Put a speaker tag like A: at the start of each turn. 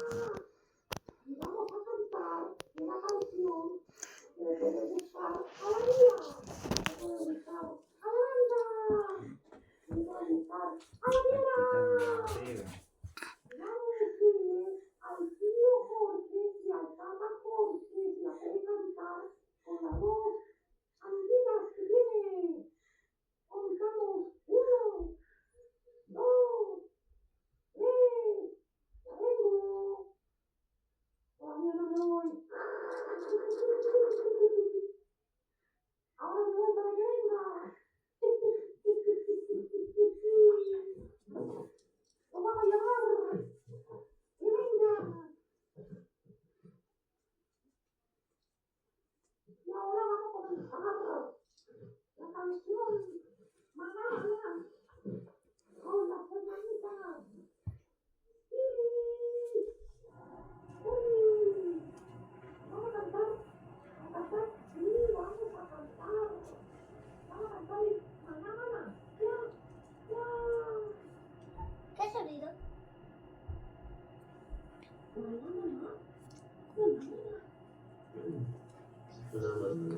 A: Y vamos a cantar una canción que le puede gustar a la niña, le puede gustar a la banda, le puede gustar a la niña. Vamos a decirle al tío Jorge y al tata Jorge si la puede cantar con la voz andinas que tiene. Contamos 1, 2, 3. Ya vengo. Todavía no me voy. Ahora me voy para que venga. Lo vamos a llamar. Que venga. Y ahora vamos a comenzar la canción Manana con las hermanitas. ¡Uy! Vamos a cantar, sí, vamos a cantar. Vamos a cantar maná, maná. Ya, ya.
B: ¿Qué sonido?
A: Maná, maná. Maná, maná.